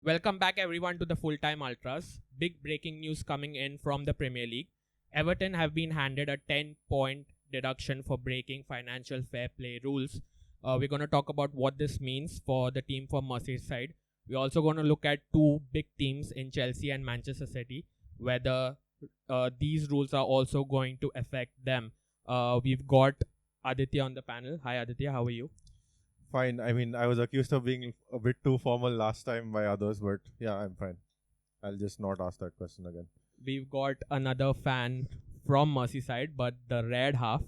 Welcome back everyone to the Full-Time Ultras. Big breaking news coming in from the Premier League. Everton have been handed a 10-point deduction for breaking financial fair play rules. We're going to talk about what this means for the team from Merseyside. We're also going to look at two big teams in Chelsea and Manchester City, whether these rules are also going to affect them. We've got Aditya on the panel. Hi Aditya, how are you? Fine. I mean, I was accused of being a bit too formal last time by others, but yeah, I'm fine. I'll just not ask that question again. We've got another fan from Merseyside, but the red half.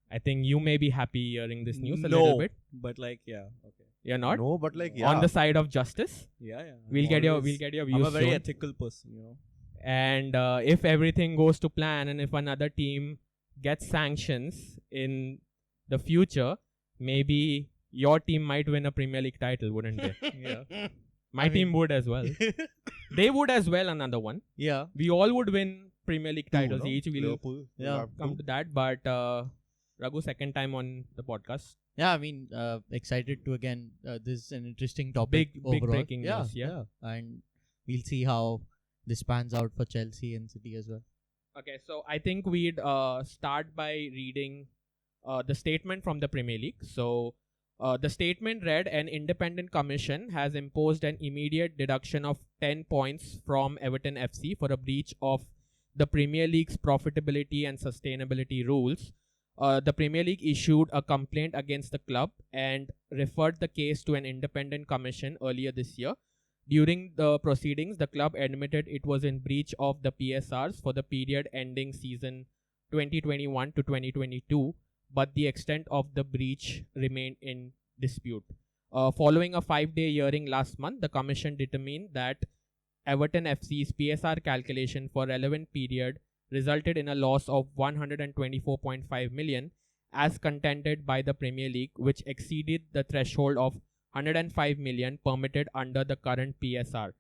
I think you may be happy hearing this news a little bit. But okay. You're not? No, but yeah. On the side of justice? Yeah. We'll get your views I'm a very soon. ethical person, And if everything goes to plan and if another team gets sanctions in the future, maybe your team might win a Premier League title, wouldn't they? Yeah. My team would as well. They would as well, another one. Yeah. We all would win Premier League titles no? each. We'll Liverpool, come to that. But Raghu, second time on the podcast. Yeah, I mean, excited to again. This is an interesting topic. Big overall. breaking news. Yeah. And we'll see how this pans out for Chelsea and City as well. Okay, so I think we'd start by reading the statement from the Premier League. So the statement read, an independent commission has imposed an immediate deduction of 10 points from Everton FC for a breach of the Premier League's profitability and sustainability rules. The Premier League issued a complaint against the club and referred the case to an independent commission earlier this year. During the proceedings, the club admitted it was in breach of the PSRs for the period ending season 2021 to 2022, but the extent of the breach remained in dispute. Following a 5-day hearing last month, the commission determined that Everton FC's PSR calculation for relevant period resulted in a loss of 124.5 million as contended by the Premier League, which exceeded the threshold of 105 million permitted under the current PSR.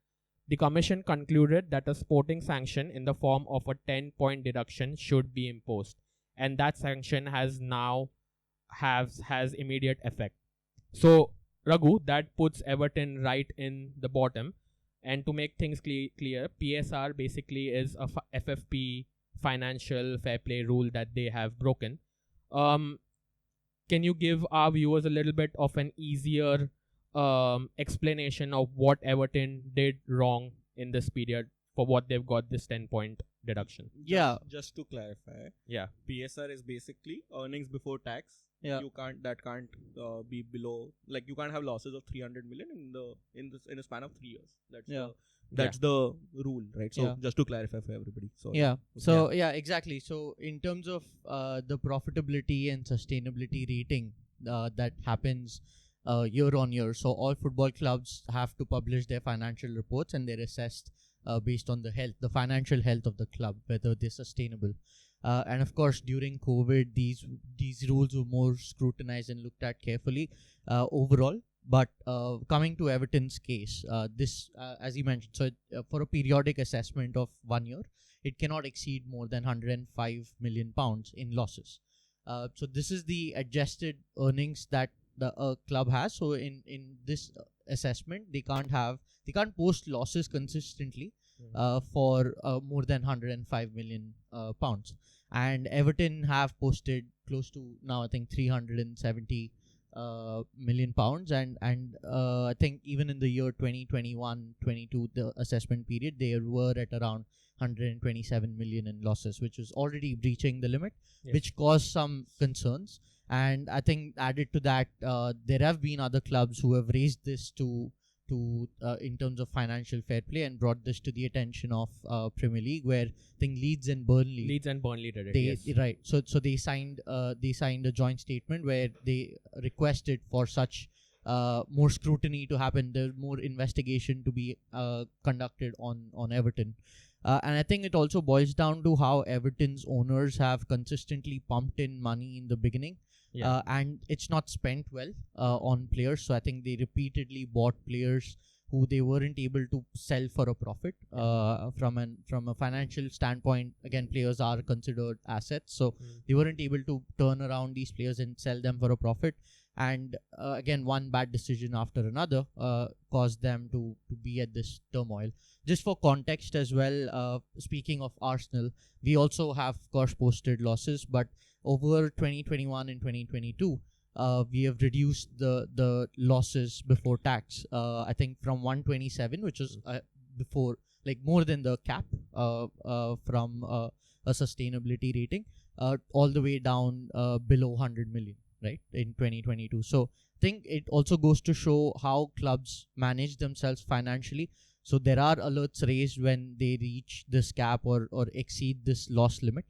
The commission concluded that a sporting sanction in the form of a 10-point deduction should be imposed, and that sanction has now has immediate effect. So Raghu, that puts Everton right in the bottom. And to make things clear, PSR basically is a FFP financial fair play rule that they have broken. Can you give our viewers a little bit of an easier explanation of what Everton did wrong in this period for what they've got this 10-point deduction? Yeah. Just to clarify. Yeah. PSR is basically earnings before tax. Yeah. That can't be below, like you can't have losses of 300 million in a span of 3 years. That's the rule, right? So just to clarify for everybody. So exactly. So in terms of the profitability and sustainability rating that happens year on year, so all football clubs have to publish their financial reports and they're assessed based on the financial health of the club, whether they're sustainable. And of course, during COVID, these rules were more scrutinized and looked at carefully overall. But coming to Everton's case, this, as you mentioned, so for a periodic assessment of 1 year, it cannot exceed more than 105 million pounds in losses. So this is the adjusted earnings that the club has. So in this assessment, they can't post losses consistently for more than 105 million pounds. And Everton have posted close to now, I think, 370 million pounds, and I think even in the year 2021-22, the assessment period, they were at around 127 million in losses, which was already breaching the limit, which caused some concerns. And I think added to that, there have been other clubs who have raised this to in terms of financial fair play and brought this to the attention of Premier League, where I think Leeds and Burnley did it. Yes. Right. So they signed a joint statement where they requested for such more scrutiny to happen. There's more investigation to be conducted on Everton. And I think it also boils down to how Everton's owners have consistently pumped in money in the beginning. And it's not spent well on players. So I think they repeatedly bought players who they weren't able to sell for a profit. From a financial standpoint, again, players are considered assets. So they weren't able to turn around these players and sell them for a profit. and again, one bad decision after another caused them to be at this turmoil. Just for context as well, speaking of Arsenal, we also have, of course, posted losses, but over 2021 and 2022, we have reduced the losses before tax. I think from 127, which was before, like, more than the cap from a sustainability rating, all the way down below 100 million, right, in 2022. So I think it also goes to show how clubs manage themselves financially. So there are alerts raised when they reach this cap or exceed this loss limit.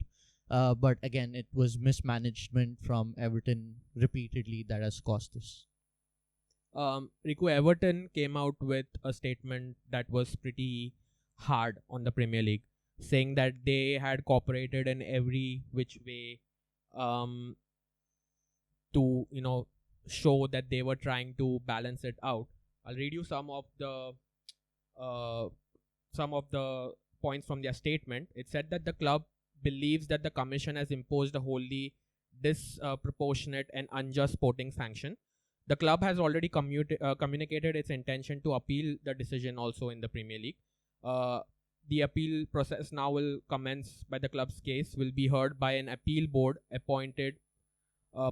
But again, it was mismanagement from Everton repeatedly that has caused this. Riku, Everton came out with a statement that was pretty hard on the Premier League, saying that they had cooperated in every which way to, show that they were trying to balance it out. I'll read you some of the points from their statement. It said that the club believes that the commission has imposed a wholly disproportionate and unjust sporting sanction. The club has already communicated its intention to appeal the decision also in the Premier League. The appeal process now will commence by the club's case, will be heard by an appeal board appointed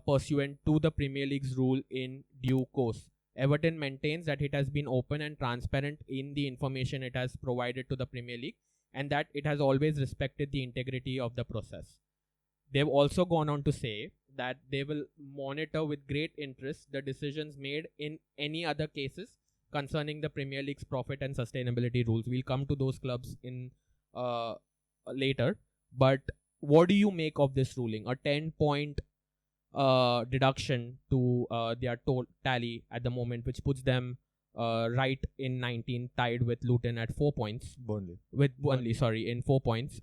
pursuant to the Premier League's rule in due course. Everton maintains that it has been open and transparent in the information it has provided to the Premier League, and that it has always respected the integrity of the process. They've also gone on to say that they will monitor with great interest the decisions made in any other cases concerning the Premier League's profit and sustainability rules. We'll come to those clubs in later. But what do you make of this ruling? A 10-point deduction to their tally at the moment, which puts them right in 19, tied with Luton at 4 points. Burnley, in 4 points.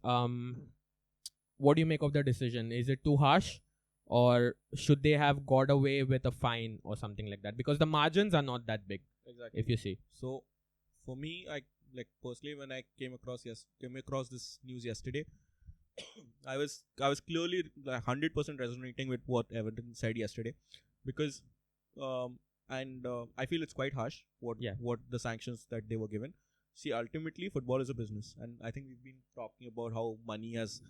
What do you make of the decision? Is it too harsh, or should they have got away with a fine or something like that? Because the margins are not that big. Exactly. If you see. So, for me, I personally, when I came across this news yesterday, I was clearly 100% resonating with what Everton said yesterday, because I feel it's quite harsh what the sanctions that they were given. See, ultimately, football is a business, and I think we've been talking about how money has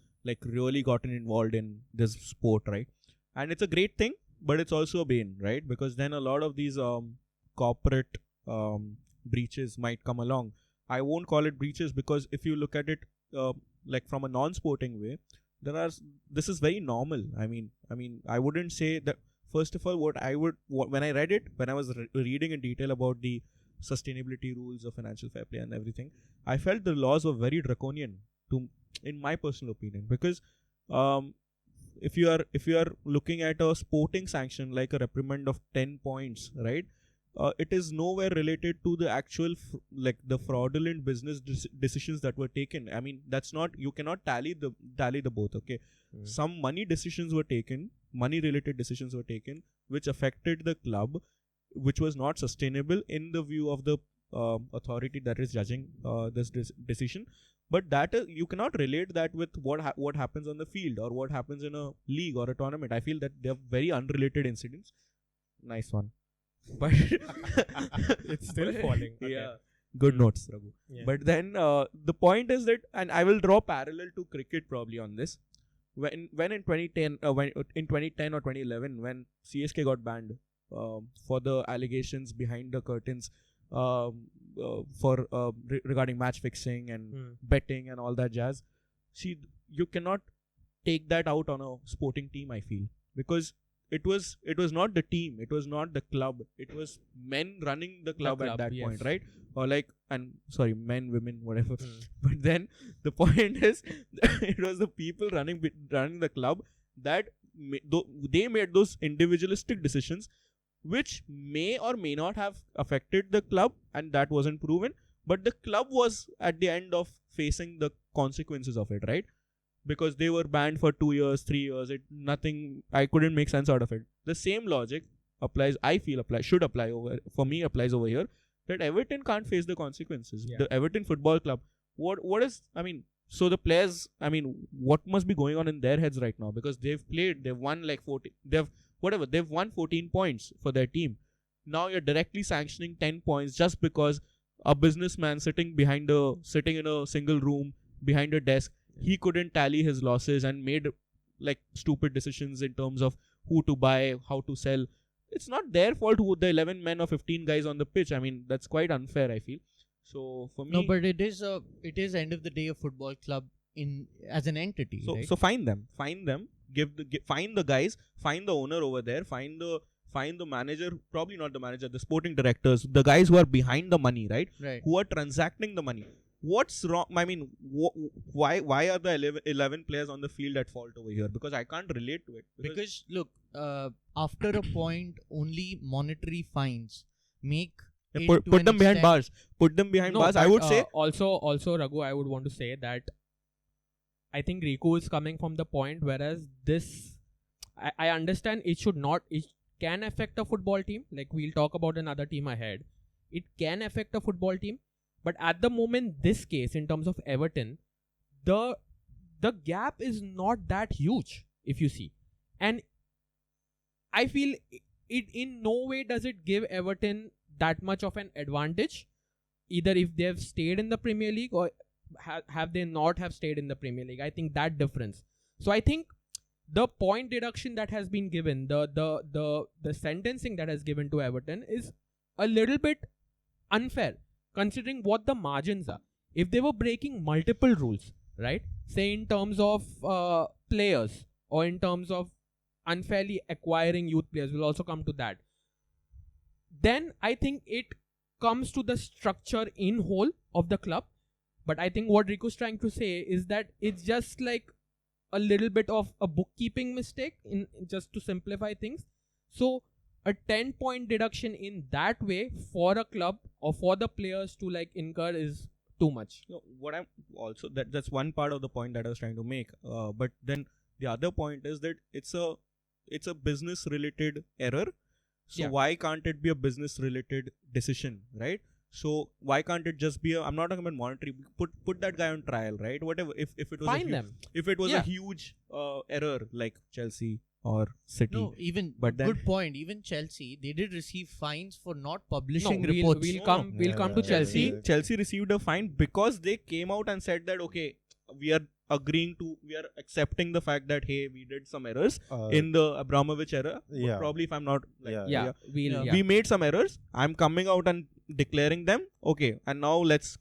really gotten involved in this sport, right? And it's a great thing, but it's also a bane, right? Because then a lot of these corporate breaches might come along. I won't call it breaches, because if you look at it from a non-sporting way, this is very normal. I mean, I wouldn't say that. First of all, when I read it, when I was reading in detail about the sustainability rules of financial fair play and everything, I felt the laws were very draconian, in my personal opinion, because if you are looking at a sporting sanction like a reprimand of 10 points, right? It is nowhere related to the actual the fraudulent business decisions that were taken. I mean, that's not, you cannot tally the both. Okay, some money related decisions were taken which affected the club, which was not sustainable in the view of the authority that is judging this decision. But that you cannot relate that with what happens on the field or what happens in a league or a tournament. I feel that they are very unrelated incidents. Nice one. But it's still falling. Okay. Yeah, good notes, Raghu. Yeah. But then the point is that, and I will draw parallel to cricket probably on this. When in 2010, in 2010 or 2011, when CSK got banned for the allegations behind the curtains regarding match fixing and betting and all that jazz. See, you cannot take that out on a sporting team, I feel, because it was not the team, it was not the club, it was men running the club at that point, right? Or men, women, whatever. But then the point is, it was the people running the club that they made those individualistic decisions, which may or may not have affected the club, and that wasn't proven. But the club was at the end of facing the consequences of it, right? Because they were banned for 2 years, 3 years. I couldn't make sense out of it. The same logic applies over here, that Everton can't face the consequences. Yeah. The Everton Football Club, so the players, what must be going on in their heads right now? Because they've won 40, they've whatever, they've won 14 points for their team. Now you're directly sanctioning 10 points just because a businessman sitting in a single room behind a desk, he couldn't tally his losses and made like stupid decisions in terms of who to buy, how to sell. It's not their fault who the 11 men or 15 guys on the pitch. I mean, that's quite unfair, I feel. So for me, No, but it is end of the day a football club as an entity, right? so find them, find the guys, find the owner over there, find the manager, probably not the manager, the sporting directors, the guys who are behind the money, right? Right. Who are transacting the money. What's wrong? I mean, why are the 11 players on the field at fault over here? Because I can't relate to it. Because look, after a point, only monetary fines make it to put an them behind extent- bars. Put them behind No, bars. I but, would say also Raghu, I would want to say that I think Riku is coming from the point, whereas this, I understand it can affect a football team. Like we'll talk about another team ahead. It can affect a football team, but at the moment, this case in terms of Everton, the gap is not that huge if you see, and I feel it in no way does it give Everton that much of an advantage, either if they have stayed in the Premier League or have they not have stayed in the Premier League. I think that difference. So I think the point deduction that has been given, the sentencing that has given to Everton is a little bit unfair considering what the margins are. If they were breaking multiple rules, right, say in terms of players or in terms of unfairly acquiring youth players, we'll also come to that, then I think it comes to the structure in whole of the club. But I think what Rico's trying to say is that it's just like a little bit of a bookkeeping mistake, in just to simplify things. So a 10-point deduction in that way for a club or for the players to like incur is too much. No, what I'm also that's one part of the point that I was trying to make. But then the other point is that it's a business related error. So Yeah. why can't it be a business related decision, right? So why can't it just be I'm not talking about monetary. Put that guy on trial, right? Whatever. If it was Find them. if it was Yeah. a huge error like Chelsea or City. No, even But then- good point. Even Chelsea, they did receive fines for not publishing No, reports. we'll No, come. no. We'll Yeah, come to yeah, Chelsea. yeah. Chelsea received a fine because they came out and said that we are accepting the fact that hey, we did some errors in the Abramovich era. Yeah. Probably if I'm not Yeah. Yeah, we'll. Yeah. we made some errors. I'm coming out and declaring them. Okay, and now let's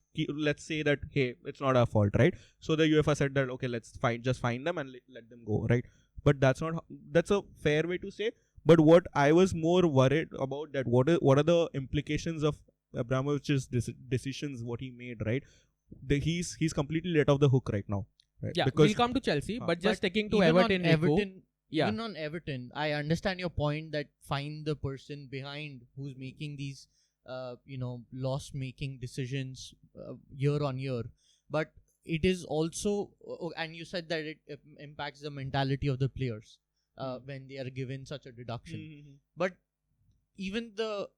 say that hey, it's not our fault, right? So the UEFA said that okay, let's just find them and let them go, right? But that's a fair way to say. But what I was more worried about that what are the implications of Abramovich's decisions, what he made, right? He's completely let off the hook right now, right? Yeah, Because we'll come to Chelsea, but just But sticking to even on Everton, Rico, yeah. Even on Everton, I understand your point that find the person behind who's making these, loss-making decisions year on year. But it is also, and you said that it impacts the mentality of the players when they are given such a deduction. Mhm. But even the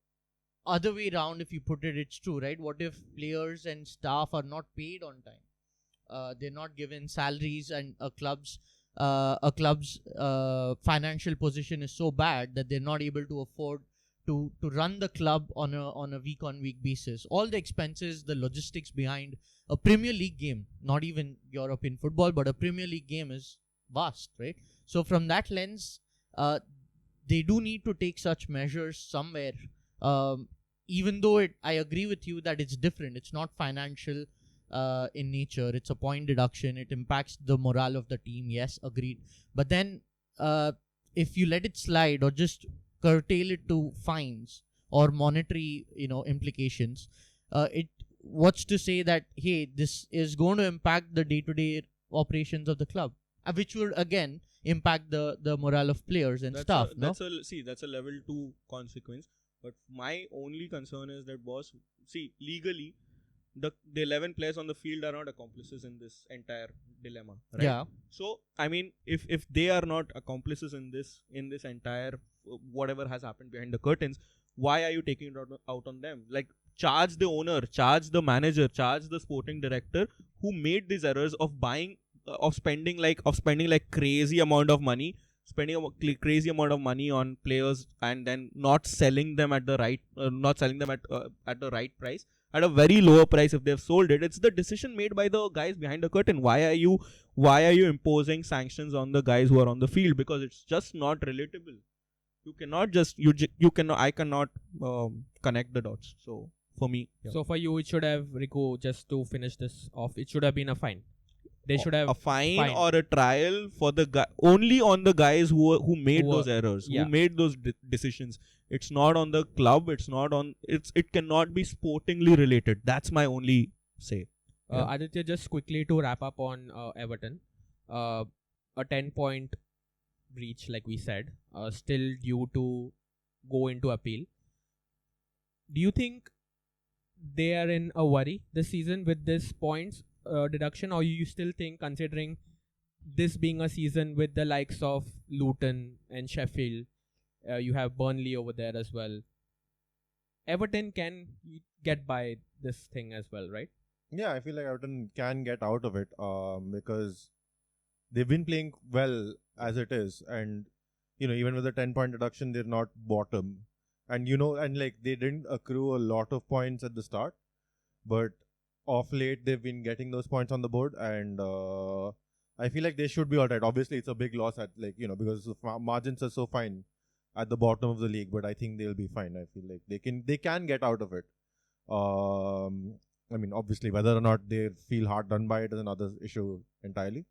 other way around, if you put it, it's true, right? What if players and staff are not paid on time? They're not given salaries, and a club's financial position is so bad that they're not able to afford to run the club on a week-on-week basis. All the expenses, the logistics behind a Premier League game, not even European football, but a Premier League game is vast, right? So from that lens, they do need to take such measures somewhere. Even though I agree with you that it's different. It's not financial in nature. It's a point deduction. It impacts the morale of the team. Yes, agreed. But then if you let it slide or just curtail it to fines or monetary, implications, what's to say that, hey, this is going to impact the day-to-day operations of the club, which will again impact the morale of players and staff. That's a level 2 consequence. But my only concern is that, boss, legally, the 11 players on the field are not accomplices in this entire dilemma, right? Yeah. So, I mean, if they are not accomplices in this entire whatever has happened behind the curtains, why are you taking it out on them? Like, charge the owner, charge the manager, charge the sporting director who made these errors of spending like crazy amount of money spending a crazy amount of money on players and then not selling them at the right, at the right price, at a very lower price if they've sold it. It's the decision made by the guys behind the curtain. Why are you imposing sanctions on the guys who are on the field? Because it's just not relatable. You cannot just you cannot I cannot connect the dots. So for me, So for you, it should have, Riku, just to finish this off, it should have been a fine. They should have a fine or a trial for the guy, only on the guys who made those errors, yeah. who made those decisions. It's not on the club. It's not on. It cannot be sportingly related. That's my only say. Aditya, just quickly to wrap up on Everton, a 10-point breach, like we said, still due to go into appeal. Do you think they are in a worry this season with this points deduction, or you still think, considering this being a season with the likes of Luton and Sheffield, you have Burnley over there as well, Everton can get by this thing as well, right? Yeah, I feel like Everton can get out of it because they've been playing well as it is, and even with a 10-point deduction, they're not bottom, and like they didn't accrue a lot of points at the start, but of late they've been getting those points on the board, and I feel like they should be alright. Obviously, it's a big loss at because the margins are so fine at the bottom of the league, but I think they'll be fine. I feel like they can get out of it. I mean, obviously, whether or not they feel hard done by it is another issue entirely.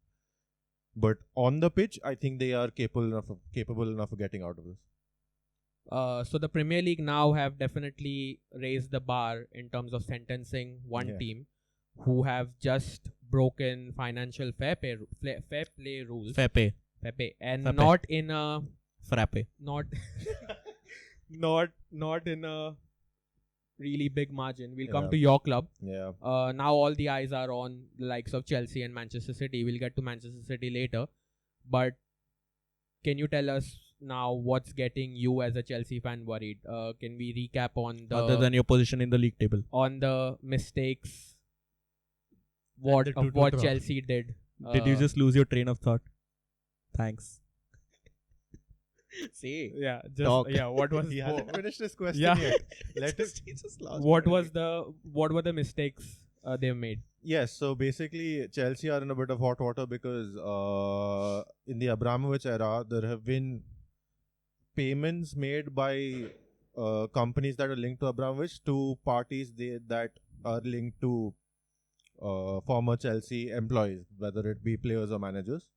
But on the pitch, I think they are capable enough of getting out of this. So the Premier League now have definitely raised the bar in terms of sentencing one team who have just broken financial fair play rules. Fair pay. And Fair not in a Frappe. not in a really big margin. We'll come to your club. Yeah. Now all the eyes are on the likes of Chelsea and Manchester City. We'll get to Manchester City later. But can you tell us now what's getting you as a Chelsea fan worried? Can we recap on the Other than your position in the league table, on the mistakes what Chelsea did? did you just lose your train of thought? Thanks. See. Yeah, Talk. what was He hasn't finished his question Yeah. yet. Let him. what were the mistakes they made? Yes, so basically Chelsea are in a bit of hot water because in the Abramovich era, there have been payments made by companies that are linked to Abramovich to parties that are linked to former Chelsea employees, whether it be players or managers.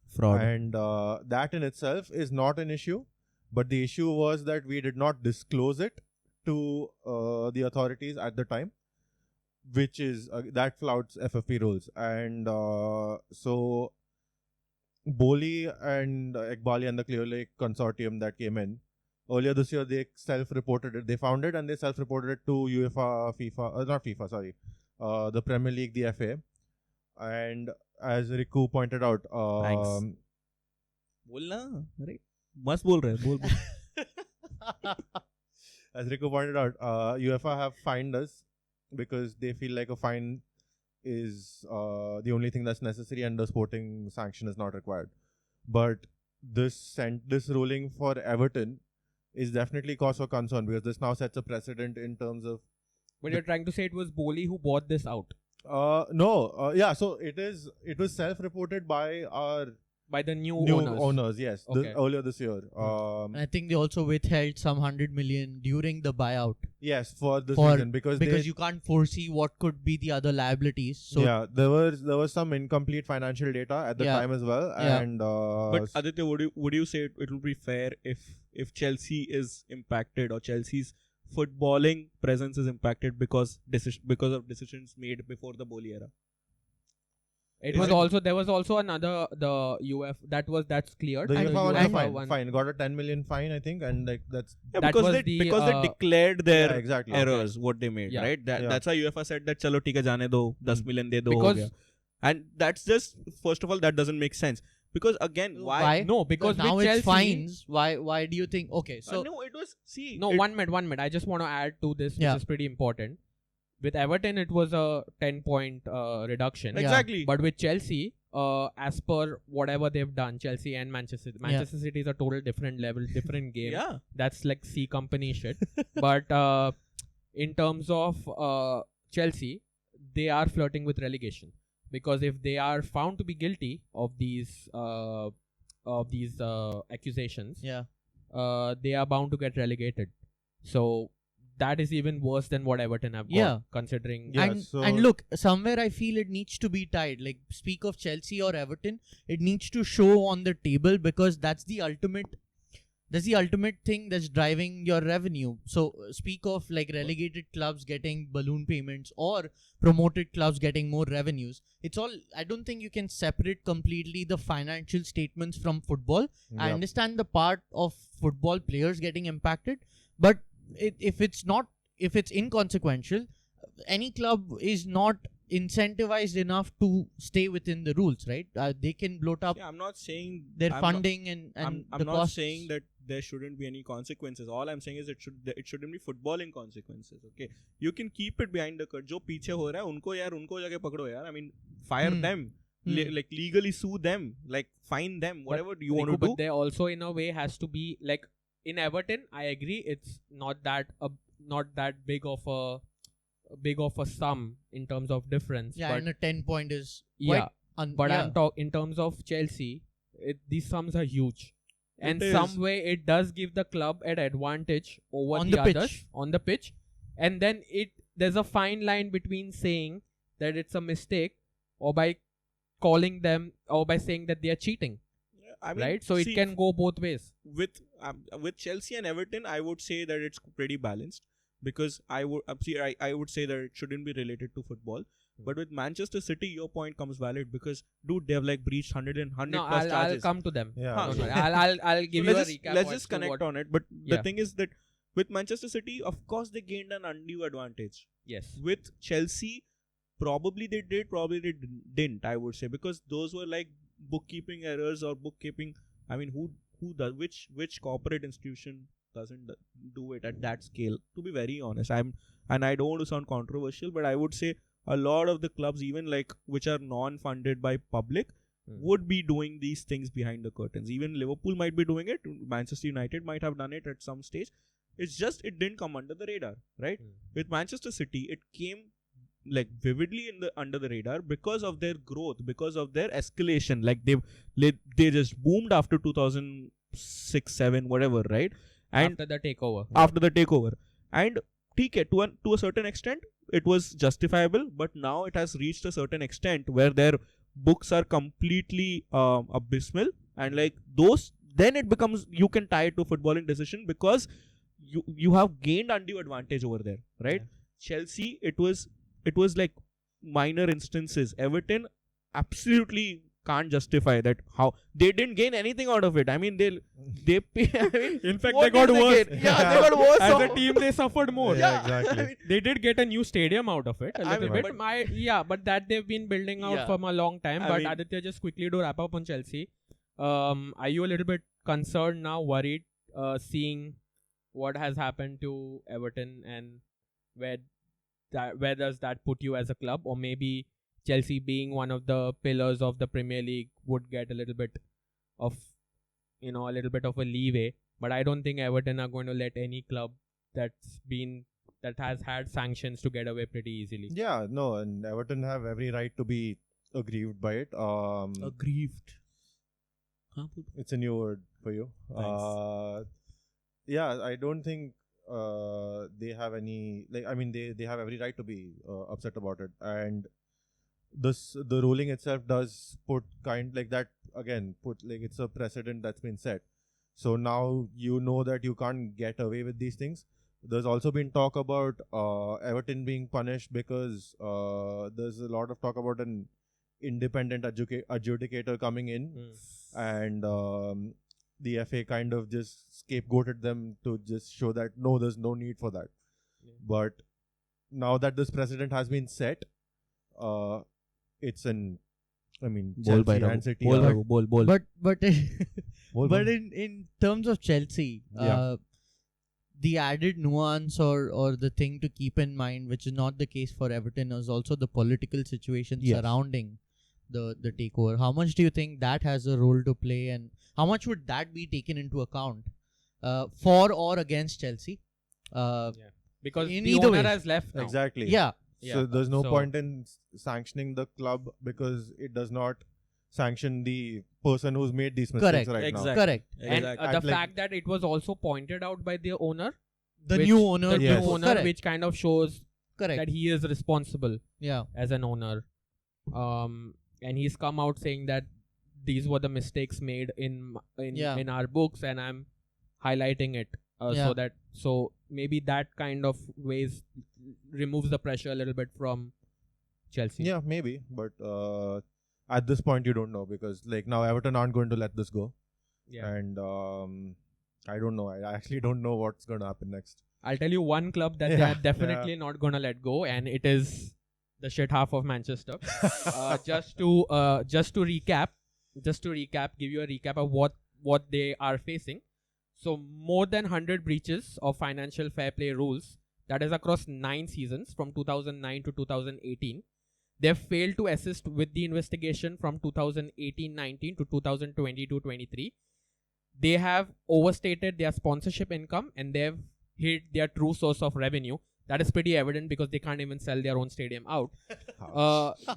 Fraud. And that in itself is not an issue, but the issue was that we did not disclose it to the authorities at the time, which is that flouts FFP rules. And so Boli and Ekbali and the Clear Lake consortium that came in earlier this year, they self-reported it. They found it and they self-reported it to UEFA, FIFA, not FIFA, sorry, the Premier League, the FA. And as Riku pointed out, Thanks. Bolna, right? Must bol rahe, bol. as Riku pointed out, UEFA have fined us because they feel like a fine is the only thing that's necessary and the sporting sanction is not required. But this ruling for Everton is definitely cause for concern because this now sets a precedent in terms of. But you're trying to say it was Boli who bought this out No. Yeah. So it was self-reported by our by the new owners. Yes. Okay. Earlier this year. And I think they also withheld some 100 million during the buyout Yes, for the season because you can't foresee what could be the other liabilities. So yeah, there was some incomplete financial data at the time as well, and but Aditya, would you say it would be fair if Chelsea is impacted or Chelsea's footballing presence is impacted because of decisions made before the Boli era? There was also another that's cleared. the And UEFA UEFA was fine, got a 10 million fine, I think, and like that's That was they the, declared their exactly errors, what they made, Yeah. right? Yeah. That's why UEFA said that chalo theek hai, jaane do, 10 million de do, ho Because gaya. And that's just, first of all, that doesn't make sense. Because again, why? No, because now with it's Chelsea, fines. Why do you think? Okay, so no, it was, see. No, 1 minute, 1 minute. I just want to add to this, which Yeah. is pretty important. With Everton, it was a 10-point reduction. Exactly. But with Chelsea, as per whatever they've done, Chelsea and Manchester. Manchester City is a total different level, different game. Yeah. That's like C company shit. But in terms of Chelsea, they are flirting with relegation, because if they are found to be guilty of these accusations, they are bound to get relegated. So that is even worse than what Everton have got, considering. Yeah, and look, somewhere I feel it needs to be tied. Like, speak of Chelsea or Everton, it needs to show on the table, because that's the ultimate thing that's driving your revenue. So speak of like relegated clubs getting balloon payments or promoted clubs getting more revenues. It's all, I don't think you can separate completely the financial statements from football. I understand the part of football players getting impacted, but if it's inconsequential, any club is not incentivized enough to stay within the rules, right? They can bloat up I'm not saying their funding and I'm the not costs. saying that there shouldn't be any consequences. All I'm saying is it shouldn't be footballing consequences. Okay, you can keep it behind the curtain. जो पीछे हो रहा है उनको जाके पकड़ो यार. I mean, fire them. Like legally sue them, like fine them, whatever you want to do. But there also in a way has to be like in Everton. I agree, it's not that big of a sum in terms of difference. Yeah, but and a 10 point is but I'm in terms of Chelsea, these sums are huge. And some way it does give the club an advantage over on the the others pitch. on the pitch. And then there's a fine line between saying that it's a mistake or by calling them or by saying that they are cheating. I mean, right? So it can go both ways. With Chelsea and Everton, I would say that it's pretty balanced, because I would say that it shouldn't be related to football. But with Manchester City, your point comes valid, because dude, they have like breached 100 plus charges. I'll come to them. Yeah. Don't worry. I'll give you a recap. Let's just connect on it. But the thing is that with Manchester City, of course, they gained an undue advantage. Yes. With Chelsea, probably they did, probably they didn't. I would say, because those were like bookkeeping errors or bookkeeping. I mean, who does which corporate institution doesn't do it at that scale? To be very honest, I don't want to sound controversial, but I would say a lot of the clubs, even like which are non-funded by public, would be doing these things behind the curtains. Even Liverpool might be doing it. Manchester United might have done it at some stage. It's just it didn't come under the radar, right? With Manchester City, it came like vividly under the radar because of their growth, because of their escalation. Like they just boomed after 2006-7, whatever, right? And after the takeover. And to a certain extent, it was justifiable, but now it has reached a certain extent where their books are completely abysmal, and like those, then it becomes, you can tie it to footballing decision, because you have gained undue advantage over there, right? Chelsea, it was like minor instances. Everton absolutely can't justify that, how they didn't gain anything out of it. I mean, they pay, I mean, in fact, they got worse. They got worse. As a team, they suffered more. Yeah, exactly. They did get a new stadium out of it a little bit. But but that they've been building out from a long time. But Aditya, just quickly to wrap up on Chelsea, are you a little bit concerned now, worried, seeing what has happened to Everton, and where does that put you as a club? Or maybe Chelsea, being one of the pillars of the Premier League, would get a little bit of a leeway. But I don't think Everton are going to let any club that has had sanctions to get away pretty easily. Yeah, no, and Everton have every right to be aggrieved by it. Aggrieved. It's a new word for you. Yeah, I don't think they have any, like, I mean, they have every right to be upset about it. And the ruling itself does put it's a precedent that's been set. So now you know that you can't get away with these things. There's also been talk about Everton being punished because there's a lot of talk about an independent adjudicator coming in, and the FA kind of just scapegoated them to just show that no, there's no need for that. But now that this precedent has been set, it's Chelsea and City. But in terms of Chelsea, the added nuance or the thing to keep in mind, which is not the case for Everton, is also the political situation surrounding the takeover. How much do you think that has a role to play, and how much would that be taken into account for or against Chelsea? Because In the either owner ways. has left now. Exactly. Yeah. So there's no So- point in sanctioning the club because it does not sanction the person who's made these mistakes Correct. right Exactly. Correct. And Exactly. the At like- fact that it was also pointed out by the owner, The which- new owner. the Yes. new owner, Correct. which kind of shows Correct. that he is responsible Yeah. as an owner. And he's come out saying that these were the mistakes made in our books, and I'm highlighting it Yeah. so maybe that kind of ways removes the pressure a little bit from Chelsea. Yeah, maybe, but at this point you don't know because like now Everton aren't going to let this go, Yeah. and I don't know. I actually don't know what's going to happen next. I'll tell you one club that they Yeah, are definitely not gonna let go, and it is the shit half of Manchester. Just to recap, give you a recap of what they are facing. So more than 100 breaches of financial fair play rules, that is across 9 seasons from 2009 to 2018. They have failed to assist with the investigation from 2018-19 to 2022-23. They have overstated their sponsorship income, and they have hid their true source of revenue. That is pretty evident because they can't even sell their own stadium out.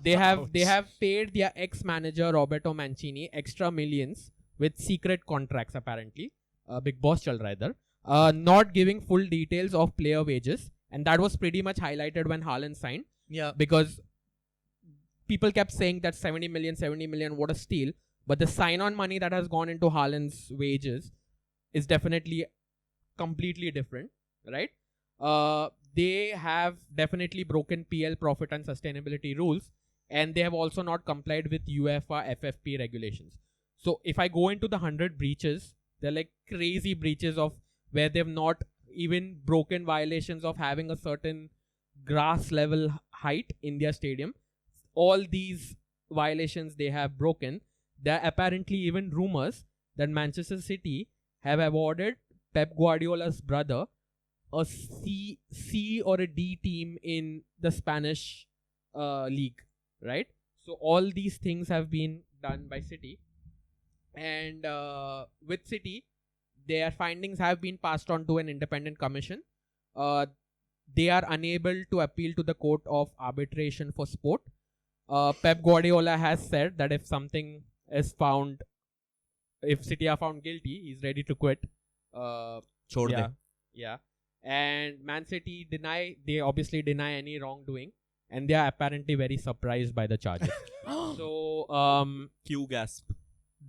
They have paid their ex-manager Roberto Mancini extra millions with secret contracts apparently. Big boss chal raha hai idhar. Not giving full details of player wages, and that was pretty much highlighted when Haaland signed, Yeah. because people kept saying that 70 million, what a steal. But the sign-on money that has gone into Haaland's wages is definitely completely different, right? They have definitely broken PL profit and sustainability rules, and they have also not complied with UEFA FFP regulations. So if I go into the 100 breaches, they're like crazy breaches of where they've not even broken violations of having a certain grass level height in their stadium. All these violations they have broken. There are apparently even rumors that Manchester City have awarded Pep Guardiola's brother a C or a D team in the Spanish league, right? So all these things have been done by City, and with City, their findings have been passed on to an independent commission. They are unable to appeal to the Court of Arbitration for Sport. Pep Guardiola has said that if something is found, if City are found guilty, he's ready to quit. Chhod de. Yeah. And Man City they obviously deny any wrongdoing, and they are apparently very surprised by the charges. So, Q gasp.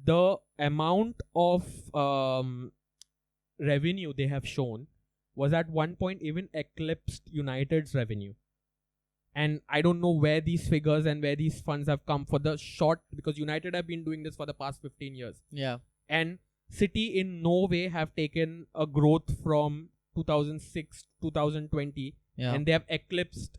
the amount of revenue they have shown was at one point even eclipsed United's revenue. And I don't know where these figures and where these funds have come for the short, because United have been doing this for the past 15 years. Yeah. And City in no way have taken a growth from 2006 2020, Yeah. and they have eclipsed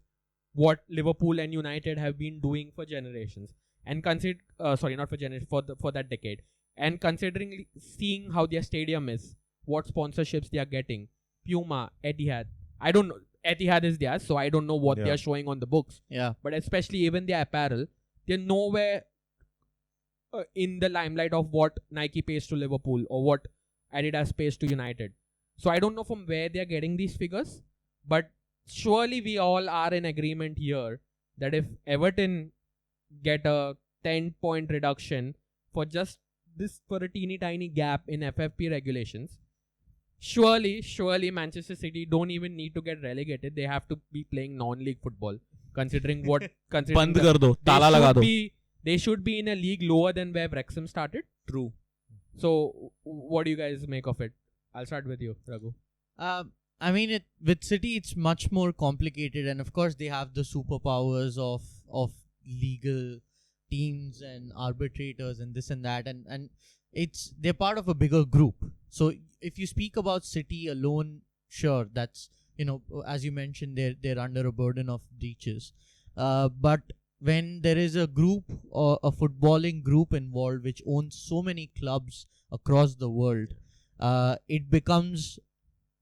what Liverpool and United have been doing for generations. And consider not for generations, for that decade. And considering seeing how their stadium is, what sponsorships they are getting, Puma, Etihad, I don't know. Etihad is theirs, so I don't know what they Yeah. are showing on the books. Yeah. But especially even their apparel, they're nowhere in the limelight of what Nike pays to Liverpool or what Adidas pays to United. So I don't know from where they're getting these figures, but surely we all are in agreement here that if Everton get a 10-point reduction for a teeny tiny gap in FFP regulations, surely Manchester City don't even need to get relegated. They have to be playing non-league football, considering Band kar do. Tala laga do. they should be in a league lower than where Wrexham started. True. So what do you guys make of it? I'll start with you, Raghu. I mean, with City, it's much more complicated, and of course, they have the superpowers of legal teams and arbitrators and this and that, and they're part of a bigger group. So if you speak about City alone, sure, that's, as you mentioned, they're under a burden of breaches. But when there is a group or a footballing group involved which owns so many clubs across the world, it becomes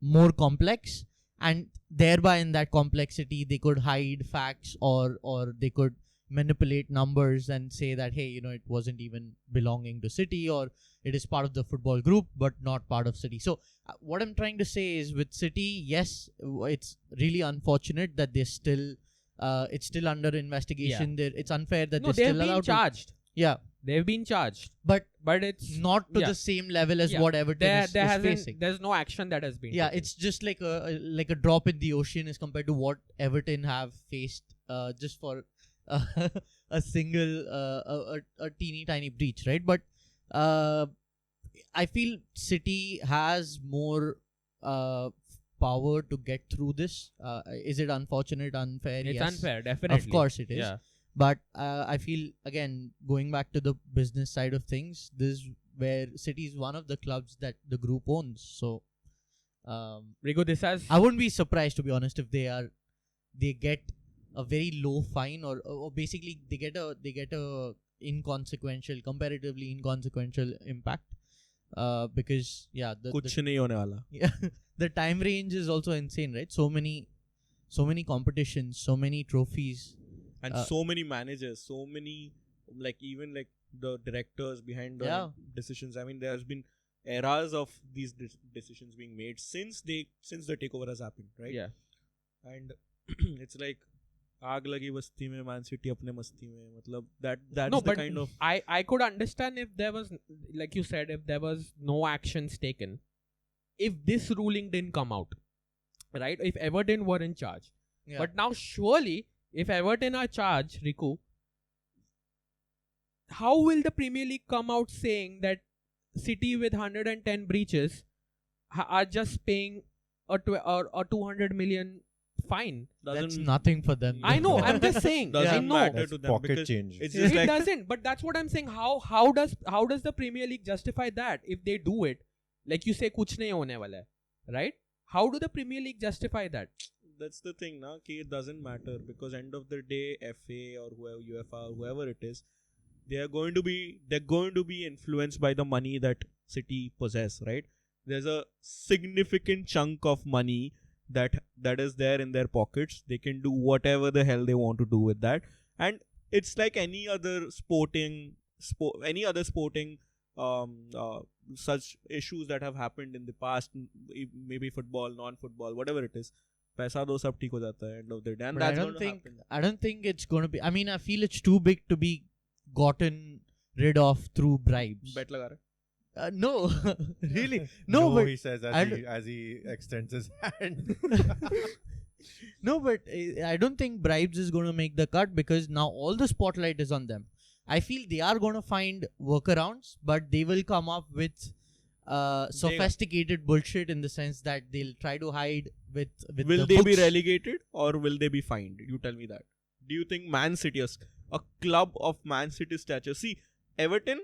more complex, and thereby in that complexity they could hide facts or they could manipulate numbers and say that, hey, it wasn't even belonging to City, or it is part of the football group but not part of City. So what I'm trying to say is, with City, yes, it's really unfortunate that they're still it's still under investigation. It's unfair that they're still allowed charged. Yeah, They've been charged, but it's not to the same level as what Everton is facing. There's no action that has been. Yeah, taken. it's just like a drop in the ocean as compared to what Everton have faced just for a single a teeny tiny breach, right? But I feel City has more power to get through this. Is it unfortunate, unfair? It's yes. unfair, definitely. Of course it is. Yeah. But I feel, again, going back to the business side of things, this is where City is one of the clubs that the group owns. So, Rigo, this has. I wouldn't be surprised, to be honest, if they get a very low fine, or basically they get a comparatively inconsequential impact. Because कुछ नहीं होने वाला. the time range is also insane, right? So many competitions, so many trophies. And so many managers, so many, even the directors behind the decisions. I mean, there's been eras of these decisions being made since the takeover has happened, right? Yeah. And it's like आग लगी बस्ती में, Man City अपने मस्ती में, मतलब that's no, the but kind of. I could understand if there was, like you said, if there was no actions taken, if this ruling didn't come out, right? If Everton were in charge, but now surely. If Everton are charged, Riku, how will the Premier League come out saying that City with 110 breaches are just paying a 200 million fine? That's nothing for them. I know. I'm just saying. Doesn't matter to them pocket because change. it's just It doesn't. But that's what I'm saying. How does the Premier League justify that if they do it? Like you say, kuch nahi hone wala hai, right? How do the Premier League justify that? That's the thing, na, कि it doesn't matter, because end of the day, FA or whoever, UEFA or whoever it is, they're going to be influenced by the money that City possess, right? There's a significant chunk of money that is there in their pockets. They can do whatever the hell they want to do with that, and it's like any other sporting such issues that have happened in the past, maybe football, non-football, whatever it is. पैसा दो सब ठीक हो जाता है end of the day, and that's going to happen. I don't think it's going to be. I mean, I feel it's too big to be gotten rid of through bribes. Bet लगा रहे? No, really, no. But he says as he extends his hand. No, but I don't think bribes is going to make the cut, because now all the spotlight is on them. I feel they are going to find workarounds, but they will come up with sophisticated bullshit in the sense that they'll try to hide with will the they be books. relegated or will they be fined? You tell me that. Do you think Man City, a club of Man City stature, see Everton,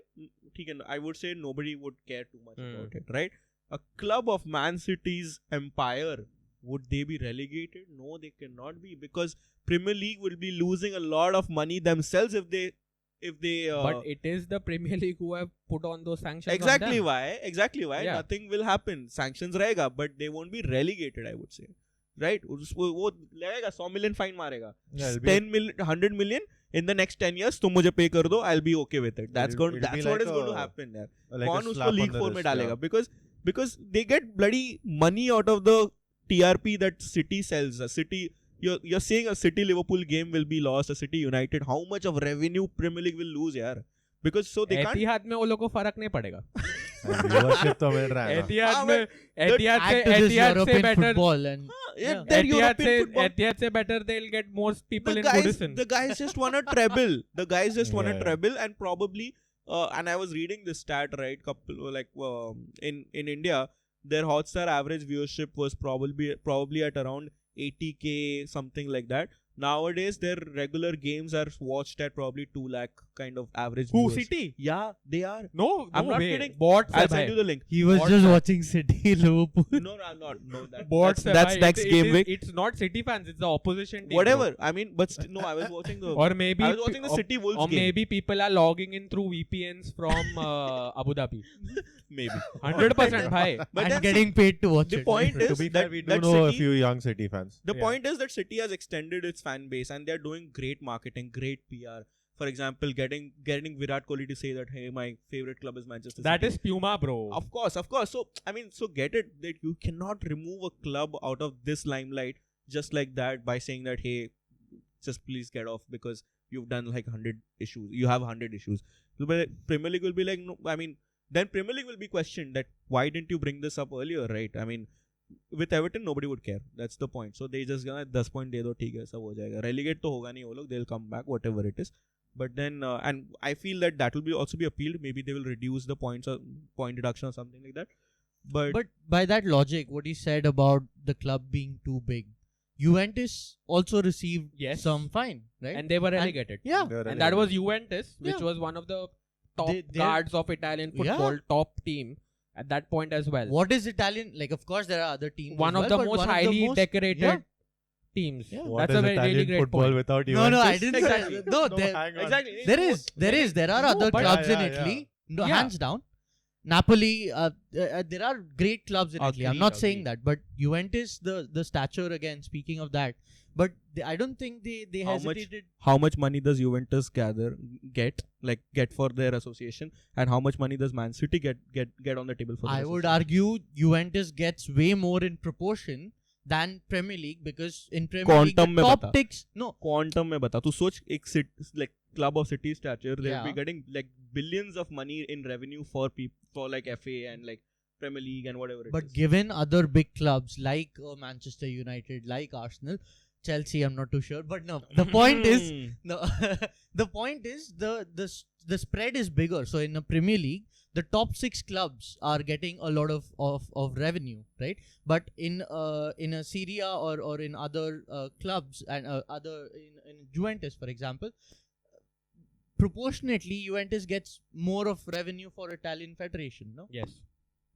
I would say nobody would care too much about it, right? A club of Man City's empire, would they be relegated? No, they cannot be, because Premier League will be losing a lot of money themselves if they but it is the Premier League who have put on those sanctions. exactly on why Yeah. nothing will happen. Sanctions रहेगा, but they won't be relegated, I would say, right? वो लगेगा 100 million fine मारेगा, 10 million, 100 million in the next 10 years तुम मुझे pay कर दो, I'll be okay with it. That's what is going to happen यार. कौन उसको League 4 में डालेगा? Because they get bloody money out of the TRP that City sells. You're saying a City Liverpool game will be lost, a City United. How much of revenue Premier League will lose, यार? Because so they can't. एतिहाद में वो लोगों को फर्क नहीं पड़ेगा. Viewership तो मिल रहा है ना. एतिहाद से better football and एतिहाद से better they'll get more people in Goodison. The guys just won a treble. And probably and I was reading this stat, right? In India, their Hotstar average viewership was probably at around 80k, something like that. Nowadays, their regular games are watched at probably 2 lakh kind of average Who, viewers. City? Yeah, they are. No, I'm not way. kidding. Bots I'll hai send bhai. you the link. he was Bots just hai. watching City Liverpool. No, I'm not. No, Bots hai that's bhai. next game week. It's not City fans. It's the opposition team. Whatever. Bro. I mean, but no, I was watching the. Or maybe I was watching the City Wolves or game. maybe people are logging in through VPNs from Abu Dhabi. Maybe. 100% bhai. But and that's getting paid to watch the it. point To is be fair, that we do that know a City, few young City fans. the point is that City has extended its fan base, and they're doing great marketing, great PR. For example, getting Virat Kohli to say that, hey, my favorite club is Manchester That City. is Puma, bro. Of course. So so get it that you cannot remove a club out of this limelight just like that by saying that, hey, just please get off because you've done like 100 issues. You have 100 issues. Premier League will be like, no. Then Premier League will be questioned that why didn't you bring this up earlier, right? With Everton nobody would care. That's the point. So they just gonna 10 point de do, theek hai, sab ho jayega. Relegate to hoga nahi wo log. They'll come back, whatever it is. But then, and I feel that will also be appealed. Maybe they will reduce the points or point deduction or something like that. But by that logic, what he said about the club being too big, Juventus also received some fine, right? And they were relegated. Yeah. And that was Juventus, which Yeah. was one of the top They're- guards of Italian football, top team at that point as well. What is Italian? Like, of course, there are other teams. One as of the well, but most one of the highly most- decorated Yeah. teams. Yeah. What That's is a very Italian really great football point. without No, Juventus? I didn't Exactly. say. No, there, hang on. exactly. there is. There are No, other but- clubs in Yeah, Italy. No, Yeah. hands down. Napoli, there are great clubs in Italy. I'm not saying Agreed. that, but Juventus, the stature again. Speaking of that, but I don't think they How much- hesitated. how much money does Juventus get for their association, and how much money does Man City get on the table for? I their would association? argue Juventus gets way more in proportion than Premier League, because in Premier Quantum League में the top बता. ticks. No, Quantum में बता. तू सोच एक like club of city stature, they'll Yeah. be getting like billions of money in revenue for like FA and like Premier League and whatever it but is. given other big clubs like Manchester United, like Arsenal, Chelsea, I'm not too sure. But no, the point is no. The point is the spread is bigger. So in a Premier League, the top 6 clubs are getting a lot of revenue, right? But in a Serie A or in other clubs and other in Juventus, for example, proportionately Juventus gets more of revenue for Italian Federation, no? Yes.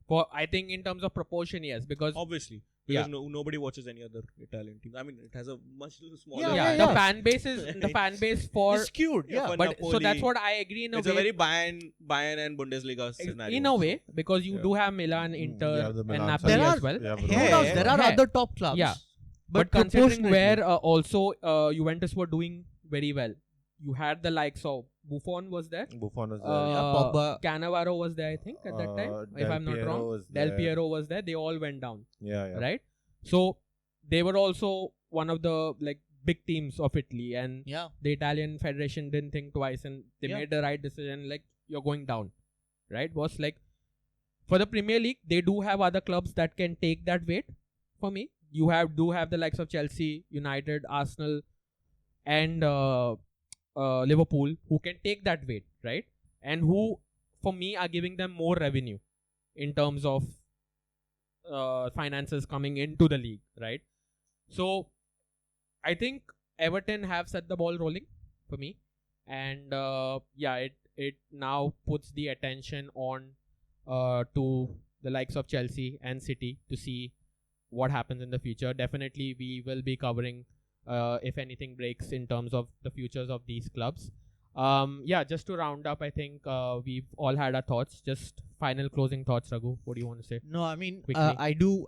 For I think in terms of proportion, yes, because Obviously, because nobody watches any other Italian team. it has a much smaller. Yeah, the fan base is the fan base for It's skewed, Yeah, yeah. for but so Napoli. that's what I agree in a It's way. a very Bayern and Bundesliga scenario. In a way, because you Yeah. do have Milan, Inter, Yeah, the and Milan Napoli side. There as well. Yeah, Who bro. knows? There are Yeah. other top clubs. Yeah. But considering proportionately- where also Juventus were doing very well, you had the likes of Buffon was there. Buffon was there. Pogba. Cannavaro was there, I think, at that time. If Del I'm not Piero wrong. was Del there. Piero was there. They all went down, Yeah. right? So they were also one of the like big teams of Italy, and Yeah. the Italian Federation didn't think twice, and they Yeah. made the right decision. Like, you're going down, right? Was like for the Premier League, they do have other clubs that can take that weight. For me, you do have the likes of Chelsea, United, Arsenal, and Liverpool, who can take that weight, right? And who, for me, are giving them more revenue in terms of finances coming into the league, right? So I think Everton have set the ball rolling for me, and it now puts the attention on to the likes of Chelsea and City to see what happens in the future. Definitely, we will be covering if anything breaks in terms of the futures of these clubs. Just to round up, I think we've all had our thoughts. Just final closing thoughts, Raghu. What do you want to say? No, I mean, Quickly. I do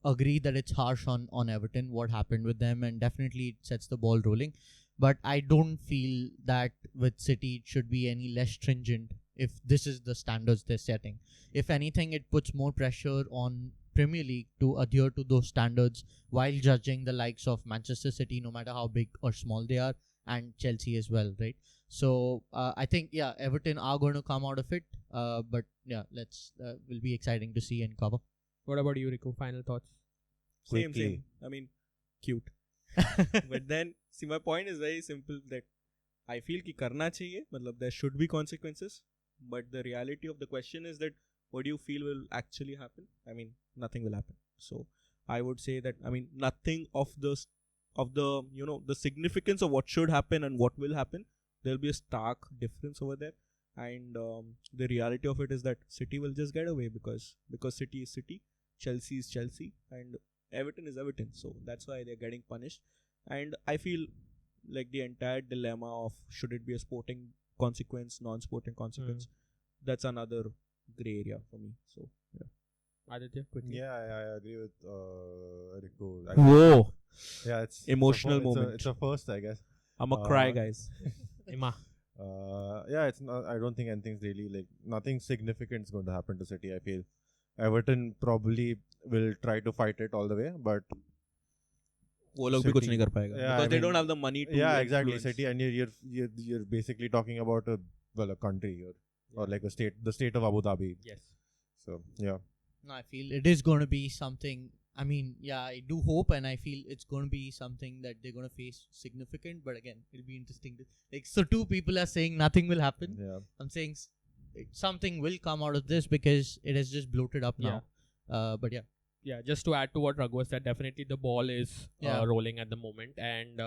agree that it's harsh on Everton, what happened with them, and definitely it sets the ball rolling. But I don't feel that with City it should be any less stringent if this is the standards they're setting. If anything, it puts more pressure on Premier League to adhere to those standards while judging the likes of Manchester City, no matter how big or small they are, and Chelsea as well, right? So I think Everton are going to come out of it. But will be exciting to see and cover. What about you, Riku? Final thoughts? Same. I mean, cute. But then, see, my point is very simple, that I feel कि करना चाहिए, मतलब there should be consequences, but the reality of the question is that what do you feel will actually happen? I mean, nothing will happen. So I would say that, I mean, nothing of the the significance of what should happen and what will happen, there will be a stark difference over there. And the reality of it is that City will just get away because City is City, Chelsea is Chelsea, and Everton is Everton. So that's why they're getting punished. And I feel like the entire dilemma of should it be a sporting consequence, non-sporting consequence, that's another grey area for me. So Aditya, quickly. Yeah, I agree with Riku. whoa, Yeah, it's Emotional it's a, moment. It's a first, I guess. I'm a cry, guys. Ima. Yeah, it's not. I don't think anything's really nothing significant is going to happen to City. I feel Everton probably will try to fight it all the way, but वो लोग भी कुछ City- नहीं कर पाएगा Yeah, because I they mean, don't have the money to yeah, exactly. influence. City, and you're basically talking about a country or like a state, the state of Abu Dhabi. Yes. So yeah, No, I feel it is going to be something. I mean, yeah, I do hope, and I feel it's going to be something that they're going to face significant. But again, it'll be interesting to So two people are saying nothing will happen. yeah. I'm saying something will come out of this because it has just bloated up now. But yeah. Yeah, just to add to what Raghu said, definitely the ball is rolling at the moment. And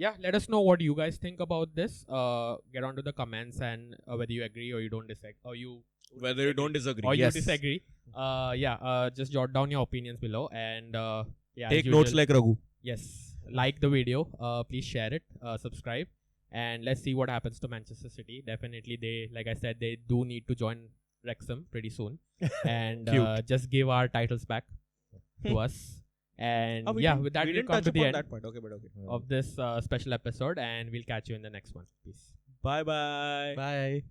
let us know what you guys think about this. Get onto the comments and whether you agree or you don't disagree. Or you Whether you don't disagree. or Yes. you disagree. Just jot down your opinions below. And Take notes like Raghu. Yes. Like the video. Please share it. Subscribe. And let's see what happens to Manchester City. Definitely like I said, they do need to join Wrexham pretty soon. And just give our titles back to us. And with that, we'll come to the end that point. Okay, but okay. of this special episode, and we'll catch you in the next one. Peace. Bye bye. Bye.